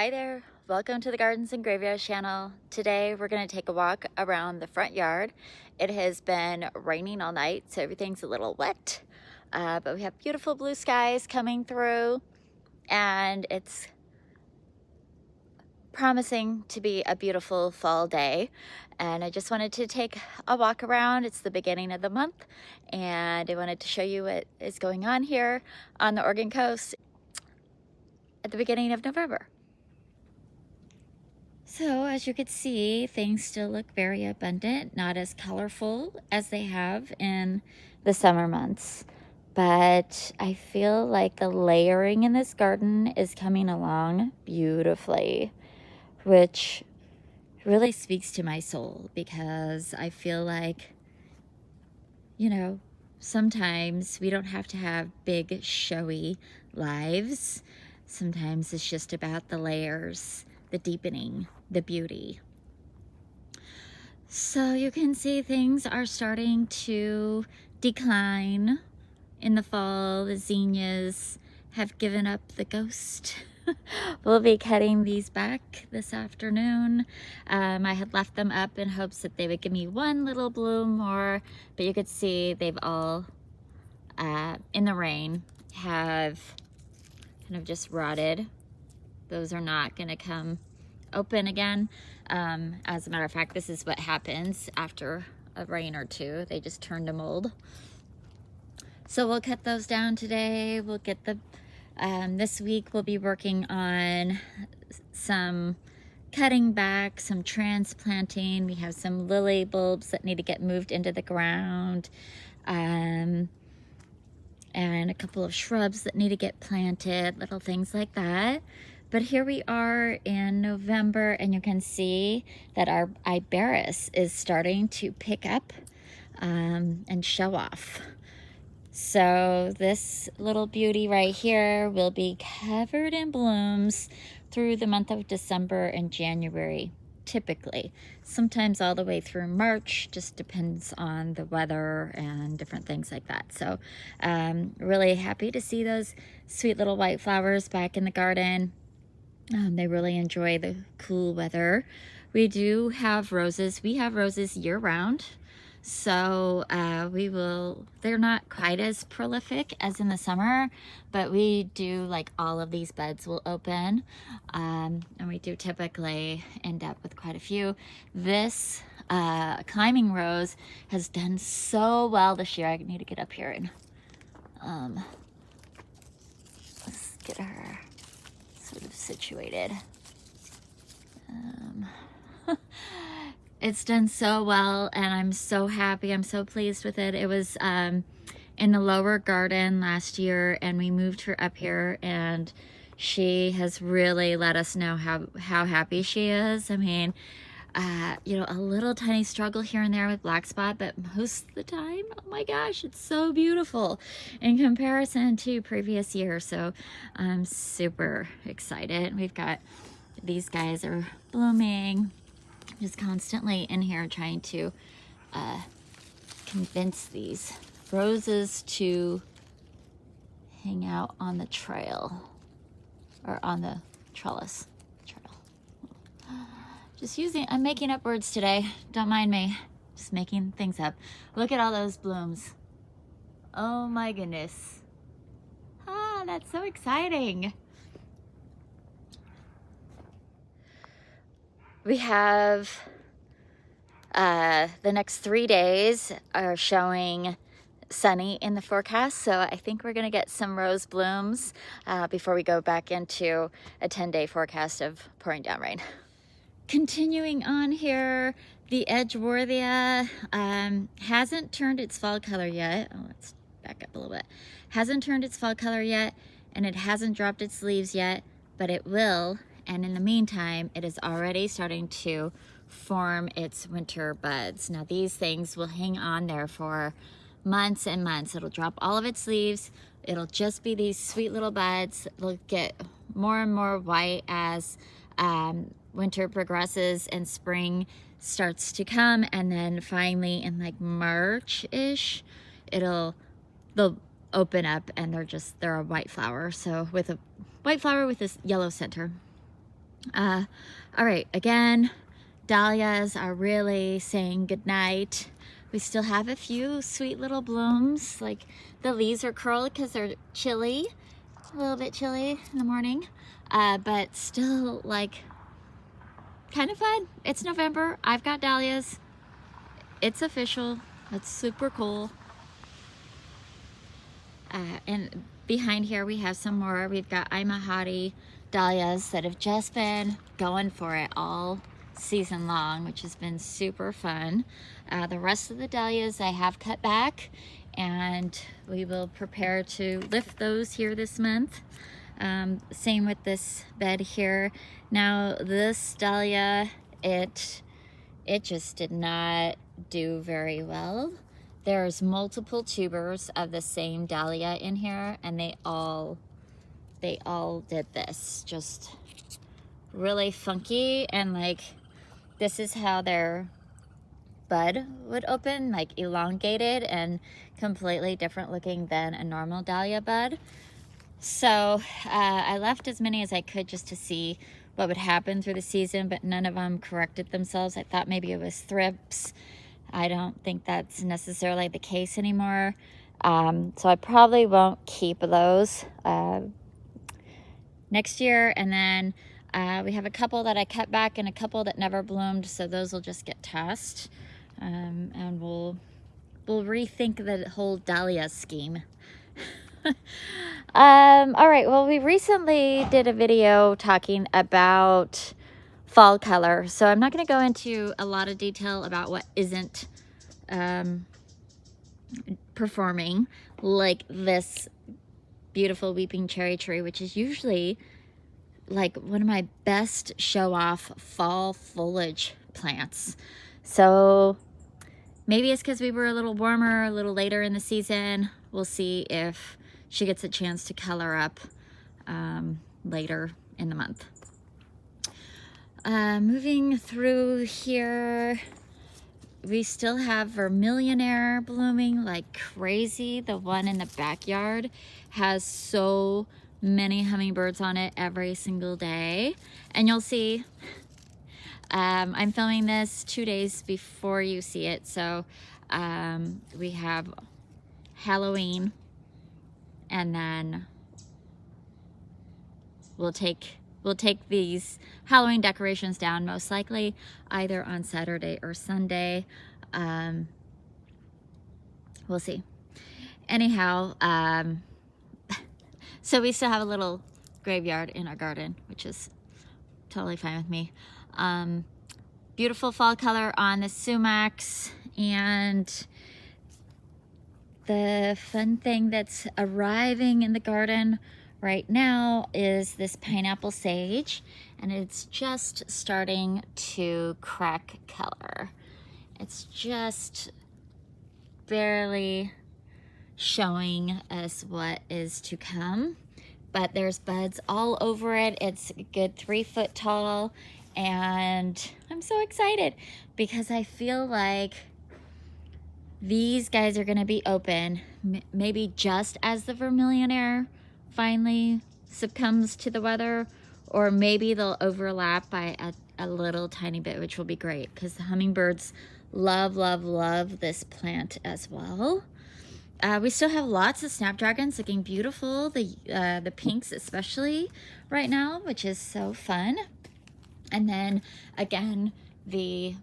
Hi there, welcome to the Gardens and Graveyards channel. Today we're going to take a walk around the front yard. It has been raining all night, so everything's a little wet, but we have beautiful blue skies coming through, and it's promising to be a beautiful fall day. And I just wanted to take a walk around. It's the beginning of the month, and I wanted to show you what is going on here on the Oregon coast at the beginning of November. So as you can see, things still look very abundant, not as colorful as they have in the summer months. But I feel like the layering in this garden is coming along beautifully, which really speaks to my soul, because I feel like, sometimes we don't have to have big, showy lives. Sometimes it's just about the layers, the deepening, the beauty. So you can see things are starting to decline in the fall. The zinnias have given up the ghost. We'll be cutting these back this afternoon. I had left them up in hopes that they would give me one little bloom more, but you could see they've all, in the rain, have kind of just rotted. Those are not going to come open again. As a matter of fact, this is what happens after a rain or two. They just turn to mold. So we'll cut those down today. We'll get the this week we'll be working on some cutting back, some transplanting. We have some lily bulbs that need to get moved into the ground, and a couple of shrubs that need to get planted, little things like that. But here we are in November, and you can see that our iberis is starting to pick up and show off. So this little beauty right here will be covered in blooms through the month of December and January, typically. Sometimes all the way through March, just depends on the weather and different things like that. So really happy to see those sweet little white flowers back in the garden. They really enjoy the cool weather. We do have roses. We have roses year-round. So they're not quite as prolific as in the summer, but we do, like, all of these beds will open, and we do typically end up with quite a few. This climbing rose has done so well this year. I need to get up here and let's get her sort of situated. It's done so well, and I'm so happy. I'm so pleased with it. It was in the lower garden last year, and we moved her up here, and she has really let us know how happy she is. I mean, a little tiny struggle here and there with black spot, but most of the time, oh my gosh, it's so beautiful in comparison to previous years. So I'm super excited. We've got these guys are blooming. Just constantly in here trying to convince these roses to hang out on the trail, or on the trellis trail. I'm making up words today. Don't mind me. Just making things up. Look at all those blooms. Oh my goodness. That's so exciting. We have the next 3 days are showing sunny in the forecast, so I think we're gonna get some rose blooms before we go back into a 10-day forecast of pouring down rain. Continuing on here, the Edgeworthia hasn't turned its fall color yet. Oh, let's back up a little bit. Hasn't turned its fall color yet, and it hasn't dropped its leaves yet, but it will. And in the meantime, it is already starting to form its winter buds. Now these things will hang on there for months and months. It'll drop all of its leaves. It'll just be these sweet little buds. They'll get more and more white as winter progresses and spring starts to come. And then finally in like March-ish, they'll open up, and they're a white flower. So with a white flower with this yellow center. All right, again, dahlias are really saying goodnight. We still have a few sweet little blooms. Like the leaves are curled because they're chilly, a little bit chilly in the morning, but still like kind of fun. It's November. I've got dahlias. It's official. It's super cool. And behind here we have some more. We've got Imahati dahlias that have just been going for it all season long, which has been super fun. The rest of the dahlias I have cut back, and we will prepare to lift those here this month. Same with this bed here. Now this dahlia, it just did not do very well. There's multiple tubers of the same dahlia in here, and they all did this, just really funky. And like, this is how their bud would open, like elongated and completely different looking than a normal dahlia bud. So I left as many as I could just to see what would happen through the season, but none of them corrected themselves. I thought maybe it was thrips. I don't think that's necessarily the case anymore. So I probably won't keep those next year. And then we have a couple that I cut back and a couple that never bloomed, so those will just get tossed. And we'll rethink the whole dahlia scheme. All right, well, we recently did a video talking about fall color, so I'm not going to go into a lot of detail about what isn't performing, like this beautiful weeping cherry tree, which is usually like one of my best show off fall foliage plants. So maybe it's because we were a little warmer, a little later in the season. We'll see if she gets a chance to color up later in the month. Moving through here, we still have vermillionaire blooming like crazy. The one in the backyard has so many hummingbirds on it every single day. And you'll see, I'm filming this 2 days before you see it. So we have Halloween, and then we'll take these Halloween decorations down most likely either on Saturday or Sunday. We'll see. Anyhow, so we still have a little graveyard in our garden, which is totally fine with me. Beautiful fall color on the sumacs, and the fun thing that's arriving in the garden right now is this pineapple sage, and it's just starting to crack color. It's just barely showing us what is to come, but there's buds all over it. It's a good 3 foot tall, and I'm so excited because I feel like these guys are going to be open maybe just as the vermillionaire finally succumbs to the weather, or maybe they'll overlap by a little tiny bit, which will be great because the hummingbirds love this plant as well. We still have lots of snapdragons looking beautiful, the pinks especially right now, which is so fun. And then again, the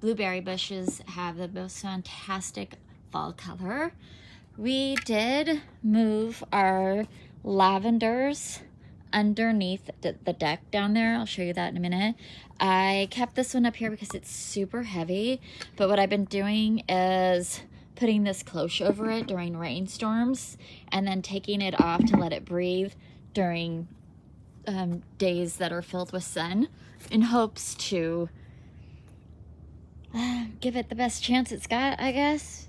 blueberry bushes have the most fantastic fall color. We did move our lavenders underneath the deck down there. I'll show you that in a minute. I kept this one up here because it's super heavy, but what I've been doing is putting this cloche over it during rainstorms and then taking it off to let it breathe during days that are filled with sun, in hopes to give it the best chance it's got, I guess.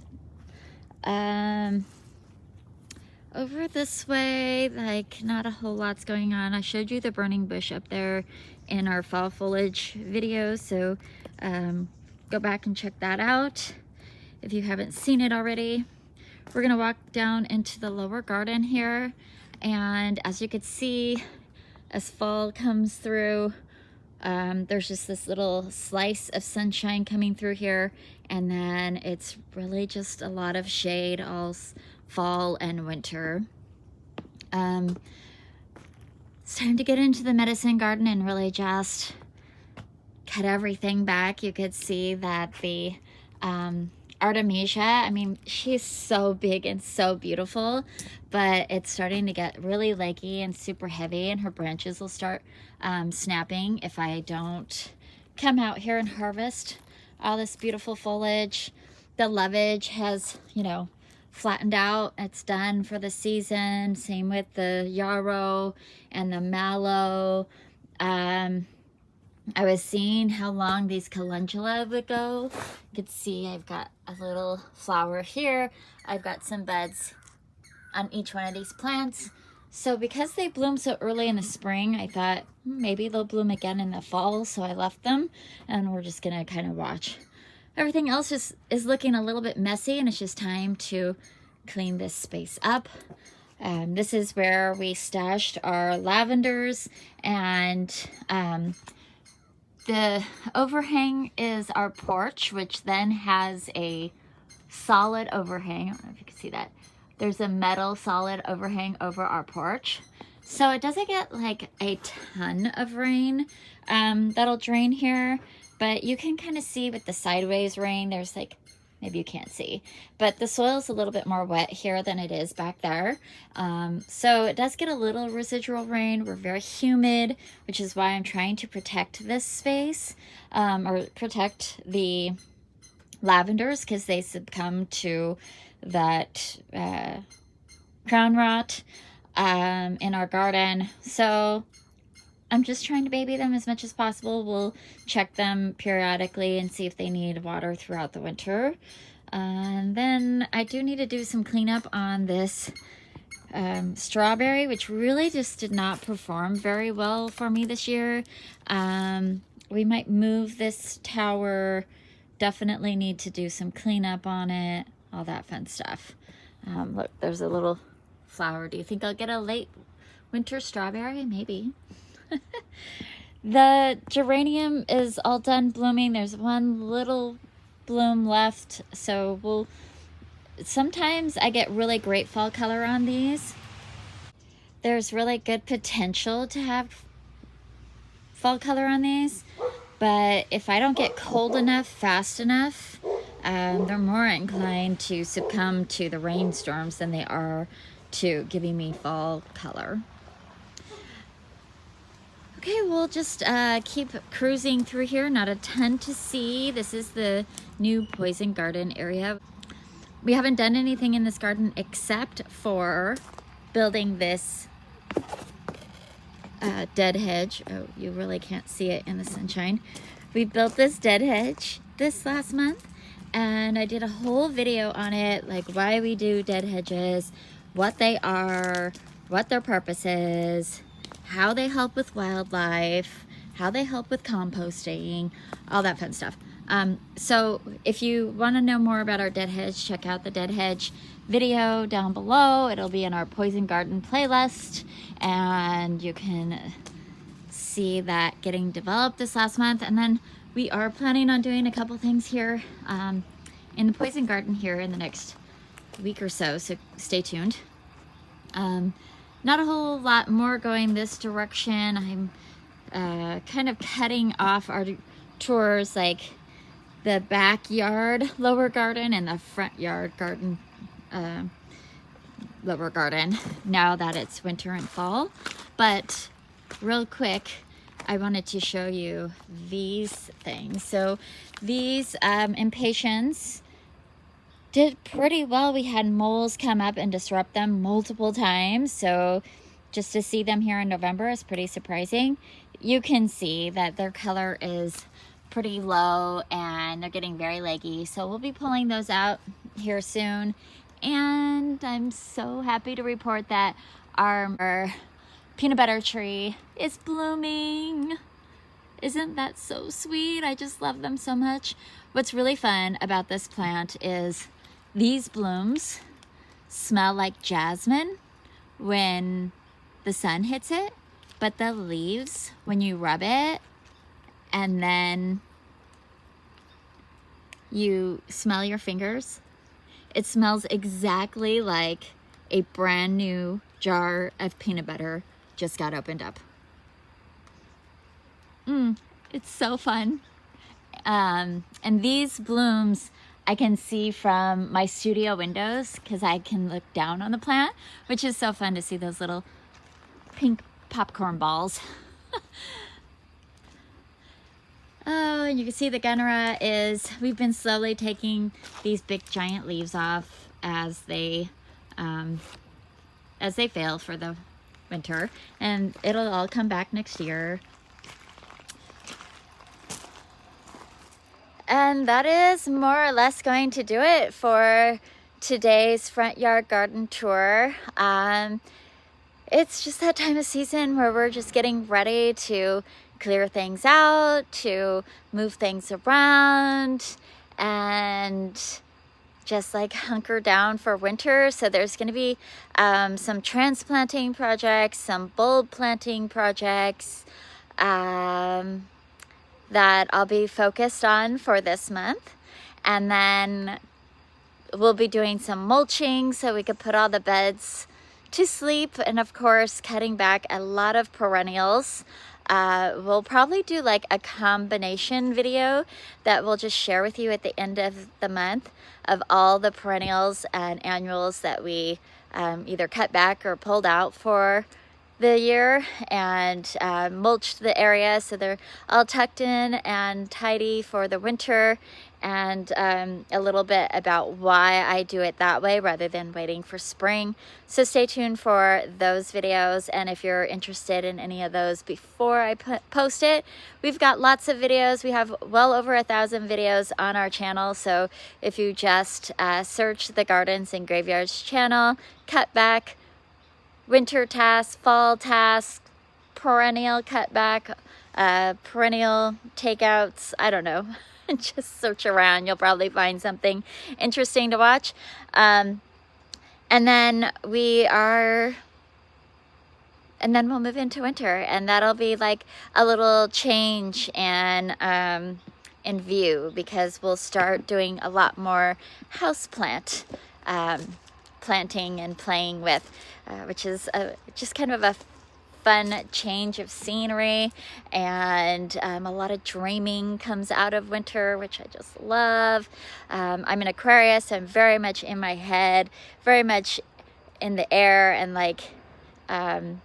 Over this way, like, not a whole lot's going on. I showed you the burning bush up there in our fall foliage video, so go back and check that out if you haven't seen it already. We're gonna walk down into the lower garden here, and as you can see, as fall comes through, there's just this little slice of sunshine coming through here, and then it's really just a lot of shade all fall and winter. It's time to get into the medicine garden and really just cut everything back. You could see that the Artemisia, I mean, she's so big and so beautiful, but it's starting to get really leggy and super heavy, and her branches will start snapping if I don't come out here and harvest all this beautiful foliage. The lovage has, you know, flattened out. It's done for the season. Same with the yarrow and the mallow. I was seeing how long these calendula would go. You can see I've got a little flower here. I've got some buds on each one of these plants. So because they bloom so early in the spring, I thought maybe they'll bloom again in the fall. So I left them, and we're just gonna kind of watch. Everything else is looking a little bit messy, and it's just time to clean this space up. This is where we stashed our lavenders, and the overhang is our porch, which then has a solid overhang. I don't know if you can see that. There's a metal solid overhang over our porch. So it doesn't get like a ton of rain that'll drain here, but you can kind of see with the sideways rain, there's like, maybe you can't see, but the soil's a little bit more wet here than it is back there. So it does get a little residual rain. We're very humid, which is why I'm trying to protect this space, or protect the lavenders, because they succumb to that crown rot in our garden. So I'm just trying to baby them as much as possible. We'll check them periodically and see if they need water throughout the winter. And then I do need to do some cleanup on this strawberry, which really just did not perform very well for me this year. We might move this tower, definitely need to do some cleanup on it, all that fun stuff. Look, there's a little flower. Do you think I'll get a late winter strawberry? Maybe. The geranium is all done blooming. There's one little bloom left, so sometimes I get really great fall color on these. There's really good potential to have fall color on these, but if I don't get cold enough fast enough, they're more inclined to succumb to the rainstorms than they are to giving me fall color. Okay, we'll just keep cruising through here. Not a ton to see. This is the new poison garden area. We haven't done anything in this garden except for building this dead hedge. Oh, you really can't see it in the sunshine. We built this dead hedge this last month, and I did a whole video on it, like why we do dead hedges, what they are, what their purpose is, how they help with wildlife, how they help with composting, all that fun stuff. So if you want to know more about our dead hedge, check out the dead hedge video down below. It'll be in our poison garden playlist, and you can see that getting developed this last month. And then we are planning on doing a couple things here in the poison garden here in the next week or so, so stay tuned. Not a whole lot more going this direction. I'm kind of cutting off our tours, like the backyard lower garden and the front yard garden lower garden, now that it's winter and fall. But real quick, I wanted to show you these things. So these impatiens did pretty well. We had moles come up and disrupt them multiple times, so just to see them here in November is pretty surprising. You can see that their color is pretty low and they're getting very leggy, so we'll be pulling those out here soon. And I'm so happy to report that our peanut butter tree is blooming. Isn't that so sweet? I just love them so much. What's really fun about this plant is these blooms smell like jasmine when the sun hits it, but the leaves, when you rub it and then you smell your fingers, it smells exactly like a brand new jar of peanut butter just got opened up. It's so fun. And these blooms I can see from my studio windows because I can look down on the plant, which is so fun to see those little pink popcorn balls. Oh, and you can see the gunnera is, we've been slowly taking these big giant leaves off as they fail for the winter, and it'll all come back next year. And that is more or less going to do it for today's front yard garden tour. It's just that time of season where we're just getting ready to clear things out, to move things around, and just like hunker down for winter. So there's going to be some transplanting projects, some bulb planting projects that I'll be focused on for this month. And then we'll be doing some mulching so we could put all the beds to sleep, and of course cutting back a lot of perennials. We'll probably do like a combination video that we'll just share with you at the end of the month of all the perennials and annuals that we either cut back or pulled out for the year, and mulched the area so they're all tucked in and tidy for the winter, and a little bit about why I do it that way rather than waiting for spring. So stay tuned for those videos, and if you're interested in any of those before I post it, we've got lots of videos. We have well over 1,000 videos on our channel, so if you just search the Gardens and Graveyards channel, cut back, winter tasks, fall tasks, perennial cutback, perennial takeouts, I don't know. Just search around, you'll probably find something interesting to watch. And then we'll move into winter, and that'll be like a little change in view, because we'll start doing a lot more houseplant planting and playing with, which is just kind of a fun change of scenery, and a lot of dreaming comes out of winter, which I just love. I'm an Aquarius, so I'm very much in my head, very much in the air, and like I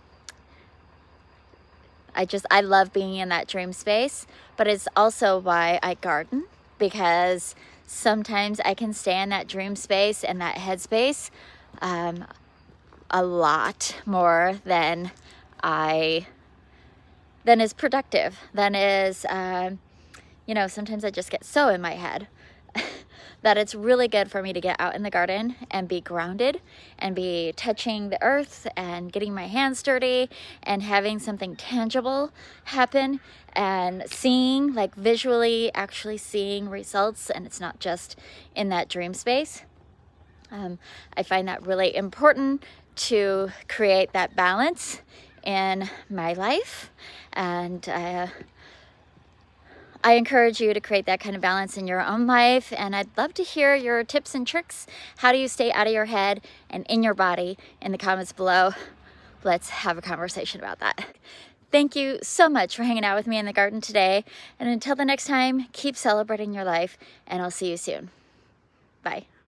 love being in that dream space. But it's also why I garden, because sometimes I can stay in that dream space and that headspace a lot more than is productive, than is, sometimes I just get so in my head that it's really good for me to get out in the garden and be grounded and be touching the earth and getting my hands dirty and having something tangible happen, and seeing, like visually actually seeing results, and it's not just in that dream space. I find that really important to create that balance in my life, and I encourage you to create that kind of balance in your own life. And I'd love to hear your tips and tricks. How do you stay out of your head and in your body? In the comments below. Let's have a conversation about that. Thank you so much for hanging out with me in the garden today. And until the next time, keep celebrating your life, and I'll see you soon. Bye.